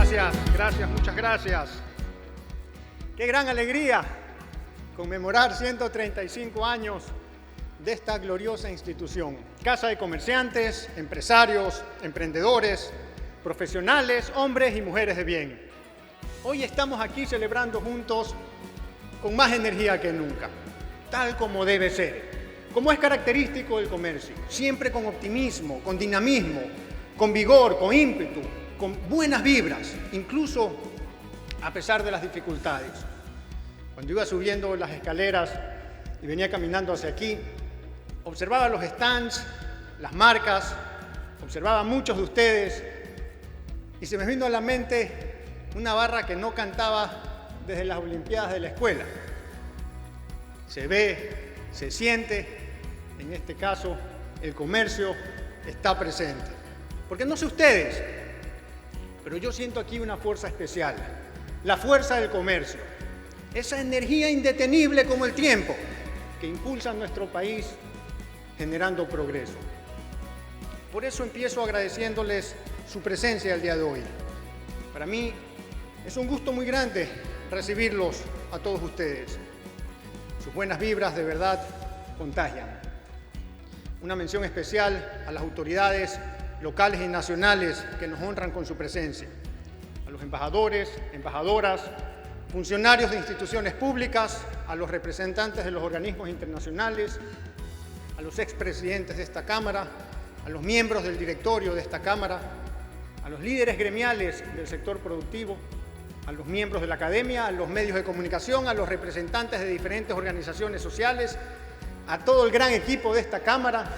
Muchas gracias. Qué gran alegría conmemorar 135 años de esta gloriosa institución. Casa de comerciantes, empresarios, emprendedores, profesionales, hombres y mujeres de bien. Hoy estamos aquí celebrando juntos con más energía que nunca, tal como debe ser, como es característico del comercio, siempre con optimismo, con dinamismo, con vigor, con ímpetu, con buenas vibras, incluso a pesar de las dificultades. Cuando iba subiendo las escaleras y venía caminando hacia aquí, observaba los stands, las marcas, observaba a muchos de ustedes y se me vino a la mente una barra que no cantaba desde las Olimpiadas de la escuela. Se ve, se siente, en este caso el comercio está presente. Porque no sé ustedes, pero yo siento aquí una fuerza especial, la fuerza del comercio, esa energía indetenible como el tiempo que impulsa a nuestro país generando progreso. Por eso empiezo agradeciéndoles su presencia el día de hoy. Para mí es un gusto muy grande recibirlos a todos ustedes. Sus buenas vibras de verdad contagian. Una mención especial a las autoridades locales y nacionales que nos honran con su presencia, a los embajadores, embajadoras, funcionarios de instituciones públicas, a los representantes de los organismos internacionales, a los expresidentes de esta Cámara, a los miembros del directorio de esta Cámara, a los líderes gremiales del sector productivo, a los miembros de la academia, a los medios de comunicación, a los representantes de diferentes organizaciones sociales, a todo el gran equipo de esta Cámara,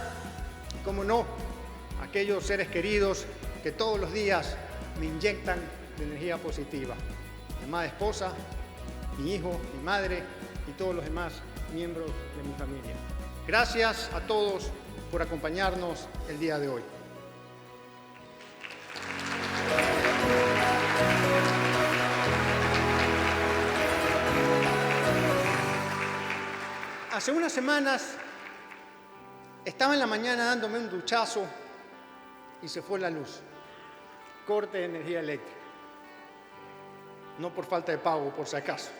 y cómo no, aquellos seres queridos que todos los días me inyectan de energía positiva. Mi amada esposa, mi hijo, mi madre y todos los demás miembros de mi familia. Gracias a todos por acompañarnos el día de hoy. Hace unas semanas estaba en la mañana dándome un duchazo y se fue la luz. Corte de energía eléctrica. No por falta de pago, por si acaso.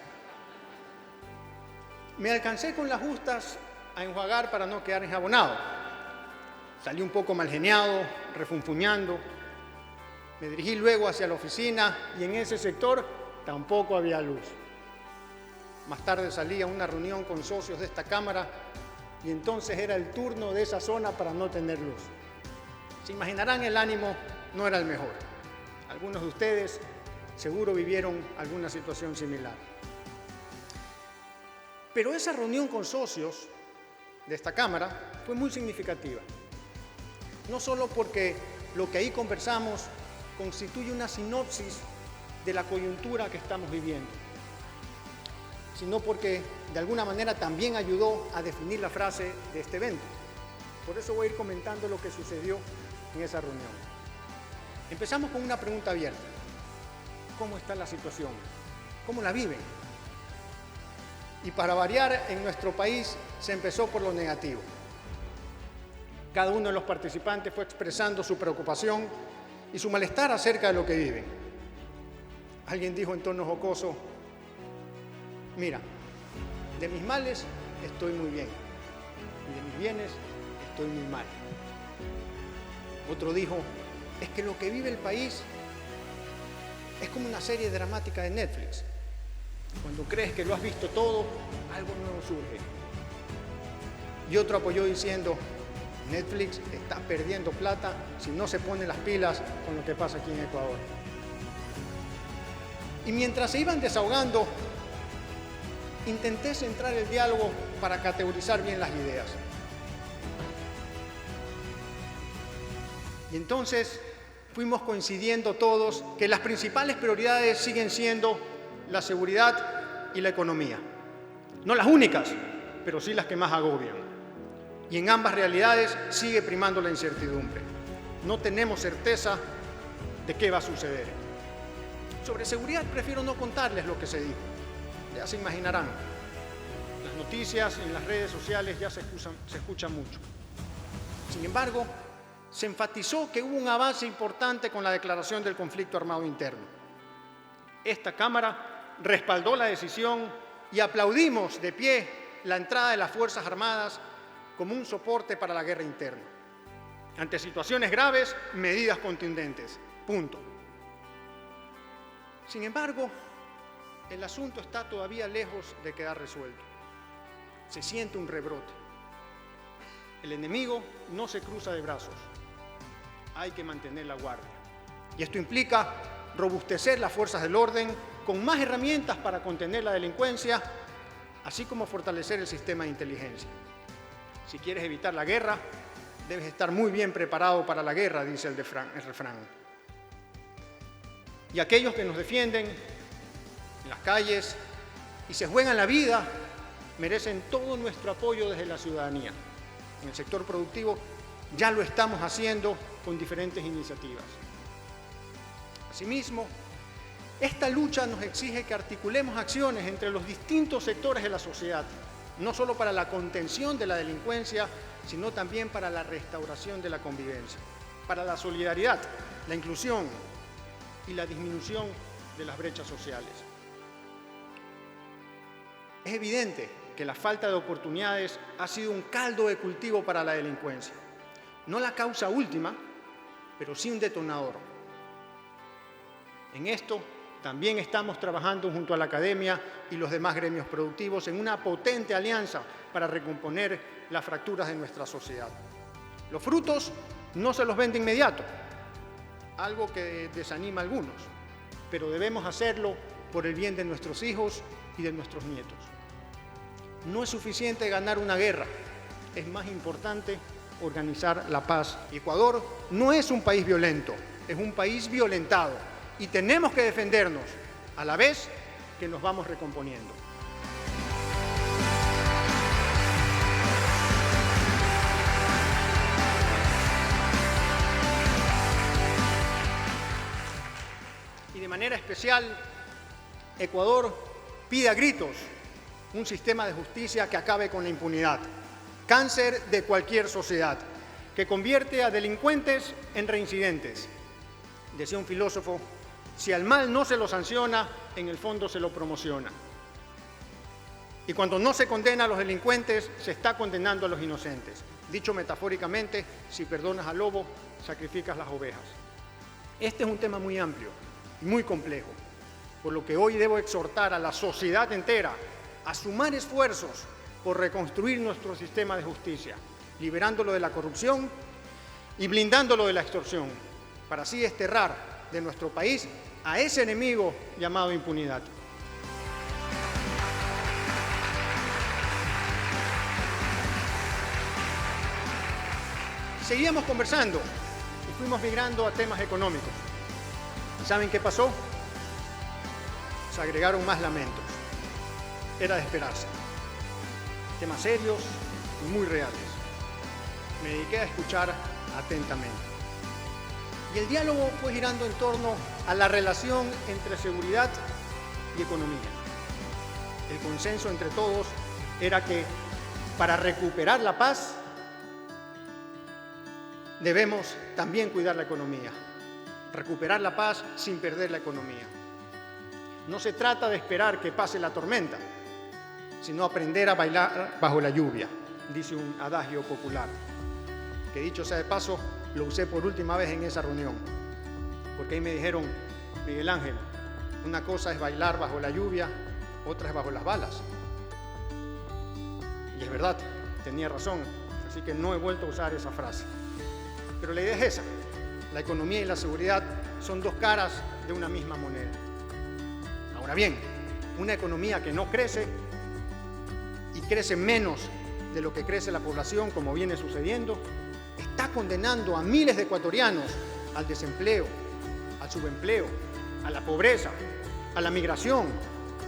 Me alcancé con las justas a enjuagar para no quedar enjabonado. Salí un poco malgeniado, refunfuñando. Me dirigí luego hacia la oficina y en ese sector tampoco había luz. Más tarde salí a una reunión con socios de esta Cámara y entonces era el turno de esa zona para no tener luz. Se imaginarán, el ánimo no era el mejor. Algunos de ustedes seguro vivieron alguna situación similar. Pero esa reunión con socios de esta Cámara fue muy significativa. No solo porque lo que ahí conversamos constituye una sinopsis de la coyuntura que estamos viviendo, sino porque de alguna manera también ayudó a definir la frase de este evento. Por eso voy a ir comentando lo que sucedió en esa reunión. Empezamos con una pregunta abierta. ¿Cómo está la situación? ¿Cómo la viven? Y para variar, en nuestro país se empezó por lo negativo. Cada uno de los participantes fue expresando su preocupación y su malestar acerca de lo que viven. Alguien dijo en tono jocoso: mira, de mis males estoy muy bien y de mis bienes estoy muy mal. Otro dijo: es que lo que vive el país es como una serie dramática de Netflix. Cuando crees que lo has visto todo, algo nuevo surge. Y otro apoyó diciendo: Netflix está perdiendo plata si no se pone las pilas con lo que pasa aquí en Ecuador. Y mientras se iban desahogando, intenté centrar el diálogo para categorizar bien las ideas. Y entonces fuimos coincidiendo todos que las principales prioridades siguen siendo la seguridad y la economía. No las únicas, pero sí las que más agobian. Y en ambas realidades sigue primando la incertidumbre. No tenemos certeza de qué va a suceder. Sobre seguridad prefiero no contarles lo que se dijo. Ya se imaginarán. Las noticias en las redes sociales ya se escuchan mucho. Sin embargo, se enfatizó que hubo un avance importante con la declaración del conflicto armado interno. Esta Cámara respaldó la decisión y aplaudimos de pie la entrada de las Fuerzas Armadas como un soporte para la guerra interna. Ante situaciones graves, medidas contundentes. Punto. Sin embargo, el asunto está todavía lejos de quedar resuelto. Se siente un rebrote. El enemigo no se cruza de brazos. Hay que mantener la guardia. Y esto implica robustecer las fuerzas del orden con más herramientas para contener la delincuencia, así como fortalecer el sistema de inteligencia. Si quieres evitar la guerra, debes estar muy bien preparado para la guerra, dice el refrán. Y aquellos que nos defienden en las calles y se juegan la vida merecen todo nuestro apoyo desde la ciudadanía. En el sector productivo ya lo estamos haciendo con diferentes iniciativas. Asimismo, esta lucha nos exige que articulemos acciones entre los distintos sectores de la sociedad, no solo para la contención de la delincuencia, sino también para la restauración de la convivencia, para la solidaridad, la inclusión y la disminución de las brechas sociales. Es evidente que la falta de oportunidades ha sido un caldo de cultivo para la delincuencia. No la causa última, pero sí un detonador. En esto también estamos trabajando junto a la academia y los demás gremios productivos en una potente alianza para recomponer las fracturas de nuestra sociedad. Los frutos no se los ven de inmediato, algo que desanima a algunos, pero debemos hacerlo por el bien de nuestros hijos y de nuestros nietos. No es suficiente ganar una guerra, es más importante organizar la paz. Ecuador no es un país violento, es un país violentado y tenemos que defendernos a la vez que nos vamos recomponiendo. Y de manera especial, Ecuador pide a gritos un sistema de justicia que acabe con la impunidad, cáncer de cualquier sociedad, que convierte a delincuentes en reincidentes. Decía un filósofo, si al mal no se lo sanciona, en el fondo se lo promociona. Y cuando no se condena a los delincuentes, se está condenando a los inocentes. Dicho metafóricamente, si perdonas al lobo, sacrificas las ovejas. Este es un tema muy amplio y muy complejo, por lo que hoy debo exhortar a la sociedad entera a sumar esfuerzos por reconstruir nuestro sistema de justicia, liberándolo de la corrupción y blindándolo de la extorsión, para así desterrar de nuestro país a ese enemigo llamado impunidad. Seguíamos conversando y fuimos migrando a temas económicos. ¿Y saben qué pasó? Se agregaron más lamentos. Era de esperarse. Temas serios y muy reales. Me dediqué a escuchar atentamente. Y el diálogo fue girando en torno a la relación entre seguridad y economía. El consenso entre todos era que para recuperar la paz debemos también cuidar la economía. Recuperar la paz sin perder la economía. No se trata de esperar que pase la tormenta, sino aprender a bailar bajo la lluvia, dice un adagio popular, que dicho sea de paso, lo usé por última vez en esa reunión, porque ahí me dijeron, Miguel Ángel, una cosa es bailar bajo la lluvia, otra es bajo las balas. Y es verdad, tenía razón, así que no he vuelto a usar esa frase. Pero la idea es esa, la economía y la seguridad son dos caras de una misma moneda. Ahora bien, una economía que no crece y crece menos de lo que crece la población, como viene sucediendo, está condenando a miles de ecuatorianos al desempleo, al subempleo, a la pobreza, a la migración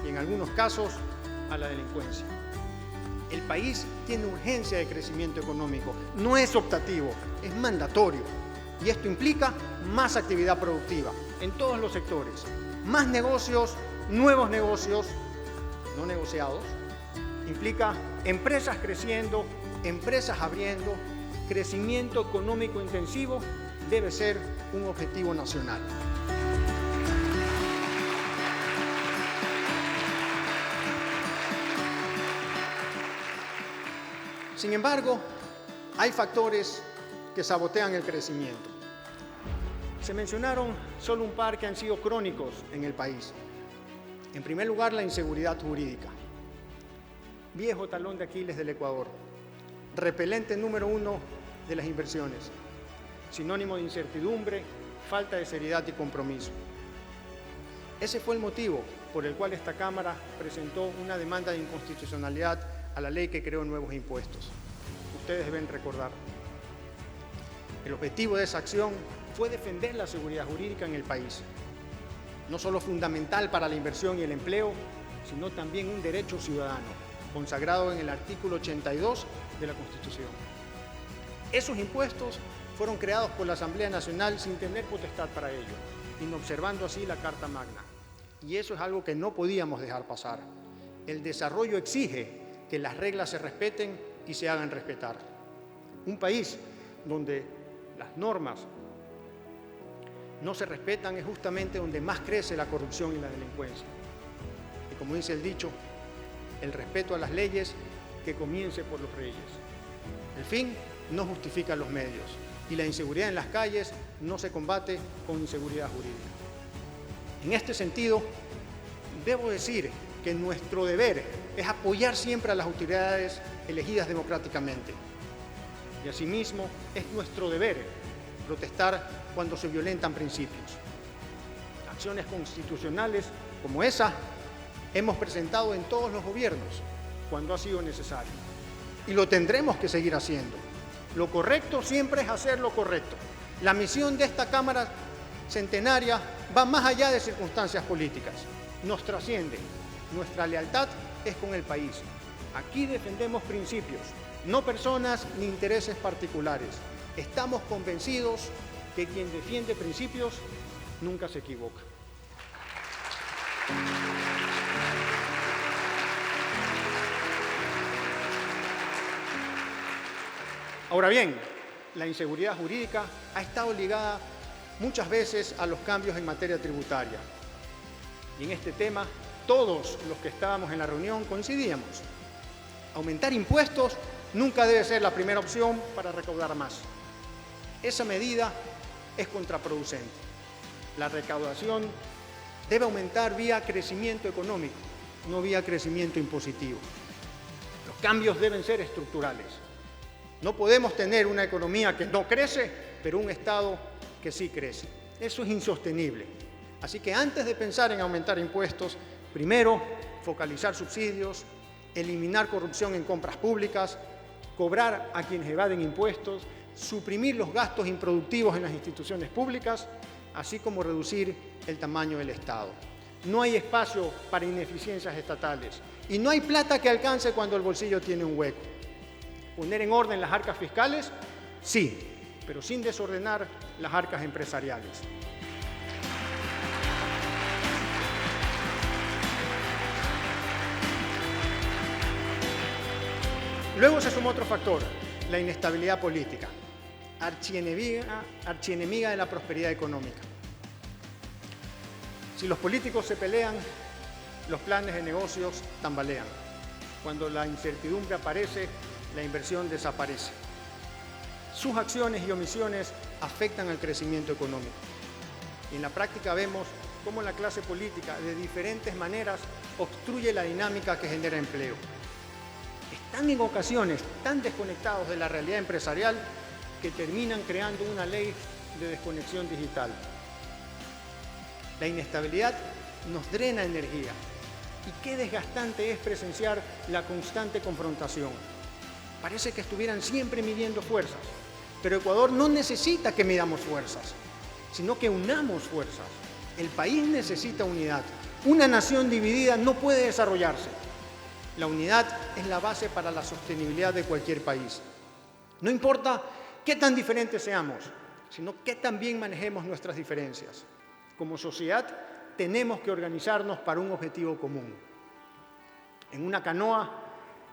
y en algunos casos a la delincuencia. El país tiene urgencia de crecimiento económico, no es optativo, es mandatorio. Y esto implica más actividad productiva en todos los sectores, más negocios, nuevos negocios no negociados, implica empresas creciendo, empresas abriendo, crecimiento económico intensivo debe ser un objetivo nacional. Sin embargo, hay factores que sabotean el crecimiento. Se mencionaron solo un par que han sido crónicos en el país. En primer lugar, la inseguridad jurídica. Viejo talón de Aquiles del Ecuador. Repelente número 1 de las inversiones. Sinónimo de incertidumbre, falta de seriedad y compromiso. Ese fue el motivo por el cual esta Cámara presentó una demanda de inconstitucionalidad a la ley que creó nuevos impuestos. Ustedes deben recordar. El objetivo de esa acción fue defender la seguridad jurídica en el país, no solo fundamental para la inversión y el empleo, sino también un derecho ciudadano, consagrado en el artículo 82 de la Constitución. Esos impuestos fueron creados por la Asamblea Nacional sin tener potestad para ello, inobservando así la Carta Magna. Y eso es algo que no podíamos dejar pasar. El desarrollo exige que las reglas se respeten y se hagan respetar. Un país donde las normas no se respetan es justamente donde más crece la corrupción y la delincuencia. Y como dice el dicho, el respeto a las leyes que comience por los reyes. El fin no justifica los medios y la inseguridad en las calles no se combate con inseguridad jurídica. En este sentido, debo decir que nuestro deber es apoyar siempre a las autoridades elegidas democráticamente. Y asimismo, es nuestro deber protestar cuando se violentan principios. Acciones constitucionales como esa hemos presentado en todos los gobiernos cuando ha sido necesario. Y lo tendremos que seguir haciendo. Lo correcto siempre es hacer lo correcto. La misión de esta Cámara centenaria va más allá de circunstancias políticas. Nos trasciende. Nuestra lealtad es con el país. Aquí defendemos principios, no personas ni intereses particulares. Estamos convencidos que quien defiende principios nunca se equivoca. Ahora bien, la inseguridad jurídica ha estado ligada muchas veces a los cambios en materia tributaria. Y en este tema, todos los que estábamos en la reunión coincidíamos. Aumentar impuestos nunca debe ser la primera opción para recaudar más. Esa medida es contraproducente. La recaudación debe aumentar vía crecimiento económico, no vía crecimiento impositivo. Los cambios deben ser estructurales. No podemos tener una economía que no crece, pero un Estado que sí crece. Eso es insostenible. Así que antes de pensar en aumentar impuestos, primero, focalizar subsidios, eliminar corrupción en compras públicas, cobrar a quienes evaden impuestos, suprimir los gastos improductivos en las instituciones públicas, así como reducir el tamaño del Estado. No hay espacio para ineficiencias estatales y no hay plata que alcance cuando el bolsillo tiene un hueco. ¿Poner en orden las arcas fiscales? Sí, pero sin desordenar las arcas empresariales. Luego se sumó otro factor, la inestabilidad política, archienemiga de la prosperidad económica. Si los políticos se pelean, los planes de negocios tambalean. Cuando la incertidumbre aparece, la inversión desaparece. Sus acciones y omisiones afectan al crecimiento económico. Y en la práctica vemos cómo la clase política, de diferentes maneras, obstruye la dinámica que genera empleo. Están en ocasiones tan desconectados de la realidad empresarial que terminan creando una ley de desconexión digital. La inestabilidad nos drena energía y qué desgastante es presenciar la constante confrontación. Parece que estuvieran siempre midiendo fuerzas, pero Ecuador no necesita que midamos fuerzas, sino que unamos fuerzas. El país necesita unidad. Una nación dividida no puede desarrollarse. La unidad es la base para la sostenibilidad de cualquier país. No importa qué tan diferentes seamos, sino qué tan bien manejemos nuestras diferencias. Como sociedad, tenemos que organizarnos para un objetivo común. En una canoa,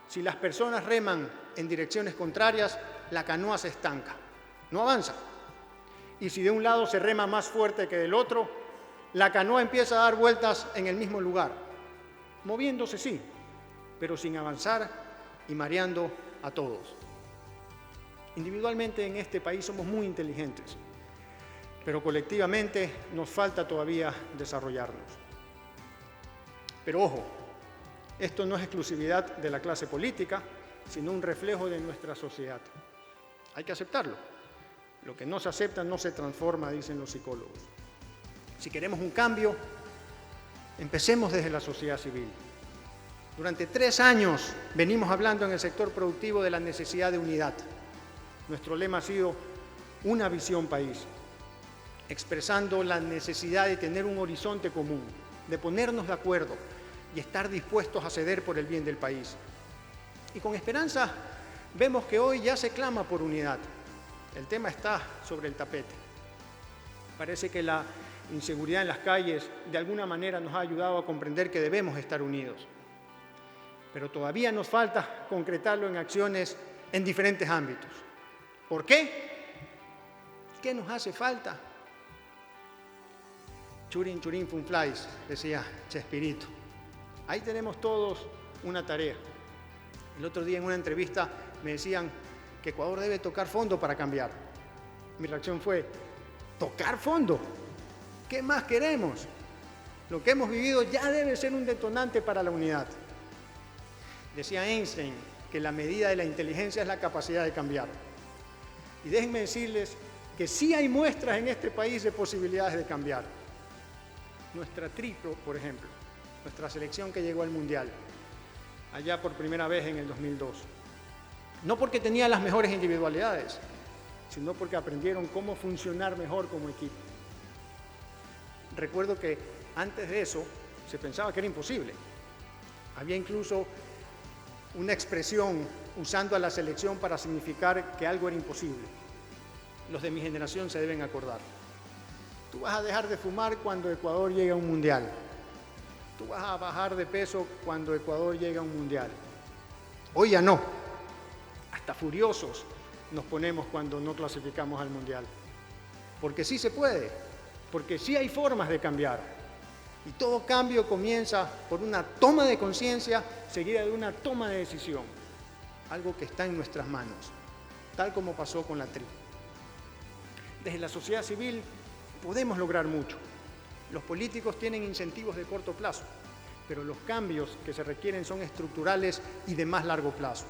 si las personas reman en direcciones contrarias, la canoa se estanca, no avanza. Y si de un lado se rema más fuerte que del otro, la canoa empieza a dar vueltas en el mismo lugar, moviéndose sí, pero sin avanzar y mareando a todos. Individualmente en este país somos muy inteligentes, pero colectivamente nos falta todavía desarrollarnos. Pero ojo, esto no es exclusividad de la clase política, sino un reflejo de nuestra sociedad. Hay que aceptarlo. Lo que no se acepta no se transforma, dicen los psicólogos. Si queremos un cambio, empecemos desde la sociedad civil. Durante 3 años venimos hablando en el sector productivo de la necesidad de unidad. Nuestro lema ha sido una visión país, expresando la necesidad de tener un horizonte común, de ponernos de acuerdo y estar dispuestos a ceder por el bien del país. Y con esperanza vemos que hoy ya se clama por unidad. El tema está sobre el tapete. Parece que la inseguridad en las calles de alguna manera nos ha ayudado a comprender que debemos estar unidos. Pero todavía nos falta concretarlo en acciones en diferentes ámbitos. ¿Por qué? ¿Qué nos hace falta? Churin, churin, funflais, decía Chespirito. Ahí tenemos todos una tarea. El otro día en una entrevista me decían que Ecuador debe tocar fondo para cambiar. Mi reacción fue, ¿tocar fondo? ¿Qué más queremos? Lo que hemos vivido ya debe ser un detonante para la unidad. Decía Einstein que la medida de la inteligencia es la capacidad de cambiar. Y déjenme decirles que sí hay muestras en este país de posibilidades de cambiar. Nuestra triplo, por ejemplo, nuestra selección que llegó al Mundial, allá por primera vez en el 2002. No porque tenía las mejores individualidades, sino porque aprendieron cómo funcionar mejor como equipo. Recuerdo que antes de eso se pensaba que era imposible. Había incluso una expresión usando a la selección para significar que algo era imposible. Los de mi generación se deben acordar. Tú vas a dejar de fumar cuando Ecuador llegue a un mundial. Tú vas a bajar de peso cuando Ecuador llegue a un mundial. Hoy ya no. Hasta furiosos nos ponemos cuando no clasificamos al mundial. Porque sí se puede, porque sí hay formas de cambiar. Y todo cambio comienza por una toma de conciencia seguida de una toma de decisión. Algo que está en nuestras manos, tal como pasó con la TRI. Desde la sociedad civil podemos lograr mucho. Los políticos tienen incentivos de corto plazo, pero los cambios que se requieren son estructurales y de más largo plazo.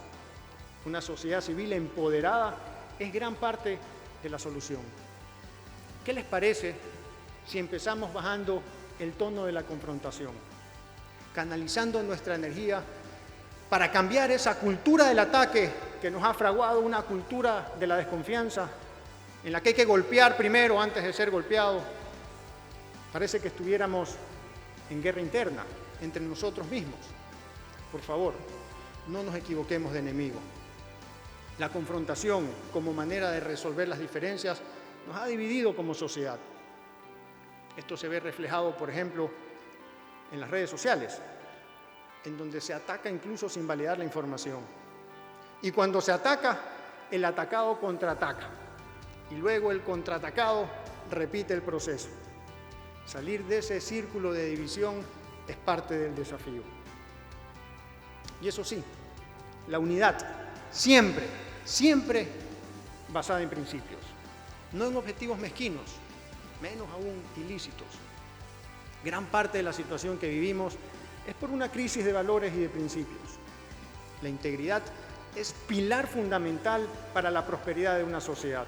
Una sociedad civil empoderada es gran parte de la solución. ¿Qué les parece si empezamos bajando el tono de la confrontación, canalizando nuestra energía para cambiar esa cultura del ataque que nos ha fraguado una cultura de la desconfianza, en la que hay que golpear primero antes de ser golpeado? Parece que estuviéramos en guerra interna, entre nosotros mismos. Por favor, no nos equivoquemos de enemigo. La confrontación como manera de resolver las diferencias nos ha dividido como sociedad. Esto se ve reflejado, por ejemplo, en las redes sociales, en donde se ataca incluso sin validar la información. Y cuando se ataca, el atacado contraataca. Y luego el contraatacado repite el proceso. Salir de ese círculo de división es parte del desafío. Y eso sí, la unidad siempre, siempre basada en principios, no en objetivos mezquinos, menos aún ilícitos. Gran parte de la situación que vivimos es por una crisis de valores y de principios. La integridad es pilar fundamental para la prosperidad de una sociedad.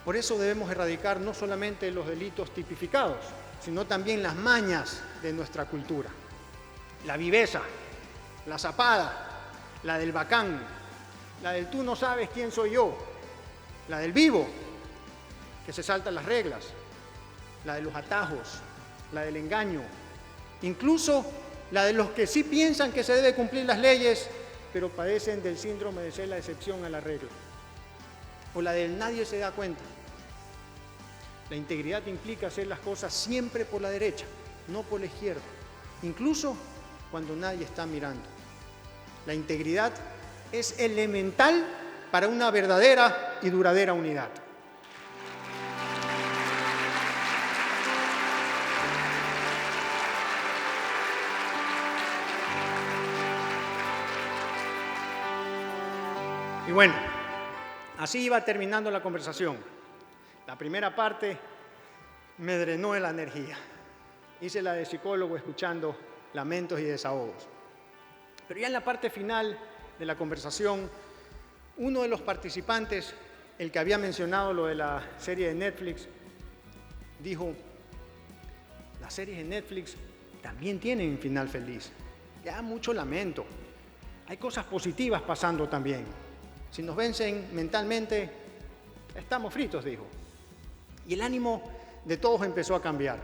Por eso debemos erradicar no solamente los delitos tipificados, sino también las mañas de nuestra cultura. La viveza, la zapada, la del bacán, la del tú no sabes quién soy yo, la del vivo, que se saltan las reglas, la de los atajos, la del engaño, incluso la de los que sí piensan que se debe cumplir las leyes, pero padecen del síndrome de ser la excepción a la regla, o la del nadie se da cuenta. La integridad implica hacer las cosas siempre por la derecha, no por la izquierda, incluso cuando nadie está mirando. La integridad es elemental para una verdadera y duradera unidad. Y bueno, Así iba terminando la conversación. La primera parte me drenó de la energía. Hice la de psicólogo escuchando lamentos y desahogos. Pero ya en la parte final de la conversación, uno de los participantes, el que había mencionado lo de la serie de Netflix, dijo: las series de Netflix también tienen un final feliz. Ya mucho lamento. Hay cosas positivas pasando también. Si nos vencen mentalmente, estamos fritos, dijo. Y el ánimo de todos empezó a cambiar.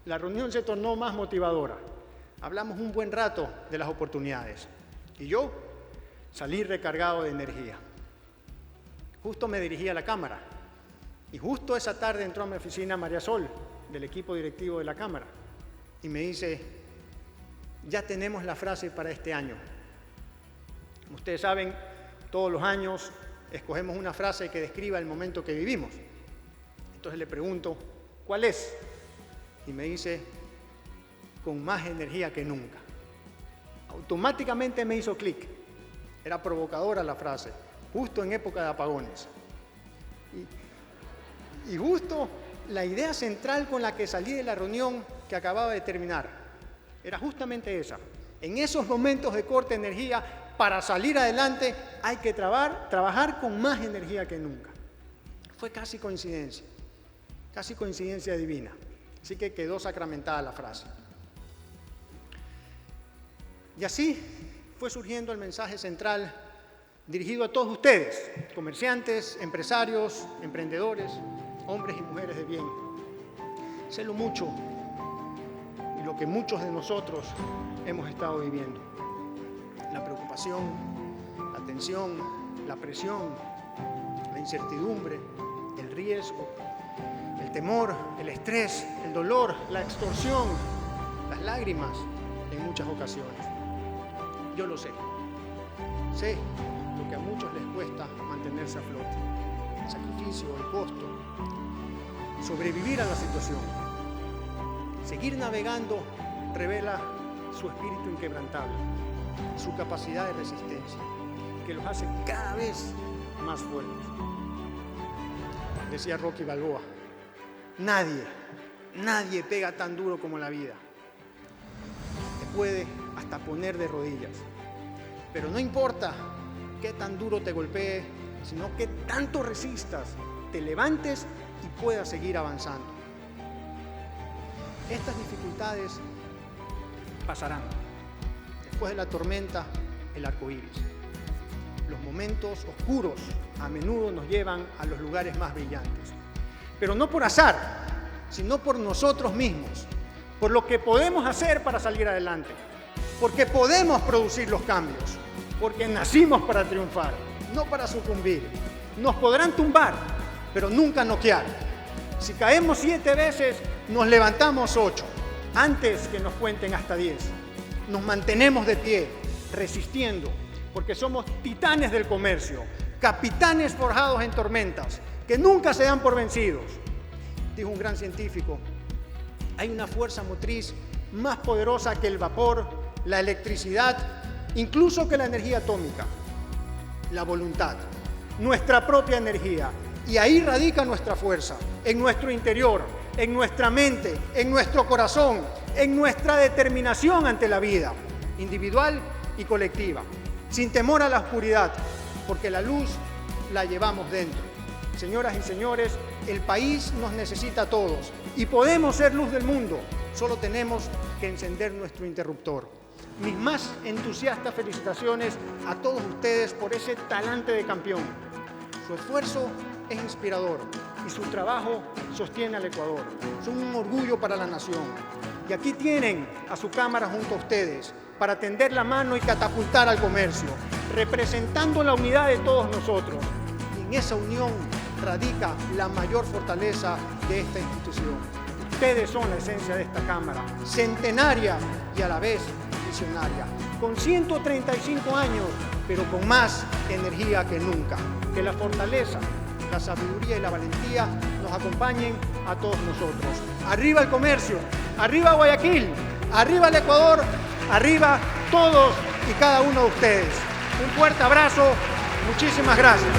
La reunión se tornó más motivadora. Hablamos un buen rato de las oportunidades. Y yo salí recargado de energía. Justo me dirigí a la Cámara. Y justo esa tarde entró a mi oficina María Sol, del equipo directivo de la Cámara. Y me dice: ya tenemos la frase para este año. Como ustedes saben, todos los años escogemos una frase que describa el momento que vivimos. Entonces le pregunto: ¿cuál es? Y me dice: con más energía que nunca. Automáticamente me hizo clic. Era provocadora la frase, justo en época de apagones. Y justo la idea central con la que salí de la reunión que acababa de terminar era justamente esa. En esos momentos de corta energía, para salir adelante hay que trabajar con más energía que nunca. Fue casi coincidencia divina. Así que quedó sacramentada la frase. Y así fue surgiendo el mensaje central dirigido a todos ustedes, comerciantes, empresarios, emprendedores, hombres y mujeres de bien. Sé lo mucho y lo que muchos de nosotros hemos estado viviendo. La preocupación, la tensión, la presión, la incertidumbre, el riesgo, el temor, el estrés, el dolor, la extorsión, las lágrimas en muchas ocasiones. Yo lo sé. Sé lo que a muchos les cuesta mantenerse a flote. El sacrificio, el costo, sobrevivir a la situación. Seguir navegando revela su espíritu inquebrantable, su capacidad de resistencia, que los hace cada vez más fuertes. Decía Rocky Balboa: nadie pega tan duro como la vida. Te puede hasta poner de rodillas, pero no importa qué tan duro te golpee, sino que tanto resistas, te levantes y puedas seguir avanzando. Estas dificultades pasarán. Después de la tormenta, el arco iris. Los momentos oscuros a menudo nos llevan a los lugares más brillantes. Pero no por azar, sino por nosotros mismos, por lo que podemos hacer para salir adelante, porque podemos producir los cambios, porque nacimos para triunfar, no para sucumbir. Nos podrán tumbar, pero nunca noquear. Si caemos 7 veces, nos levantamos 8, antes que nos cuenten hasta 10. Nos mantenemos de pie, resistiendo, porque somos titanes del comercio, capitanes forjados en tormentas, que nunca se dan por vencidos. Dijo un gran científico: hay una fuerza motriz más poderosa que el vapor, la electricidad, incluso que la energía atómica: la voluntad, nuestra propia energía. Y ahí radica nuestra fuerza, en nuestro interior, en nuestra mente, en nuestro corazón, en nuestra determinación ante la vida, individual y colectiva, sin temor a la oscuridad, porque la luz la llevamos dentro. Señoras y señores, el país nos necesita a todos y podemos ser luz del mundo, solo tenemos que encender nuestro interruptor. Mis más entusiastas felicitaciones a todos ustedes por ese talante de campeón. Su esfuerzo es inspirador y su trabajo sostiene al Ecuador. Son un orgullo para la nación. Y aquí tienen a su Cámara junto a ustedes para tender la mano y catapultar al comercio, representando la unidad de todos nosotros. Y en esa unión radica la mayor fortaleza de esta institución. Ustedes son la esencia de esta Cámara, centenaria y a la vez visionaria, con 135 años, pero con más energía que nunca. Que la fortaleza, la sabiduría y la valentía nos acompañen a todos nosotros. Arriba el comercio, arriba Guayaquil, arriba el Ecuador, arriba todos y cada uno de ustedes. Un fuerte abrazo, muchísimas gracias.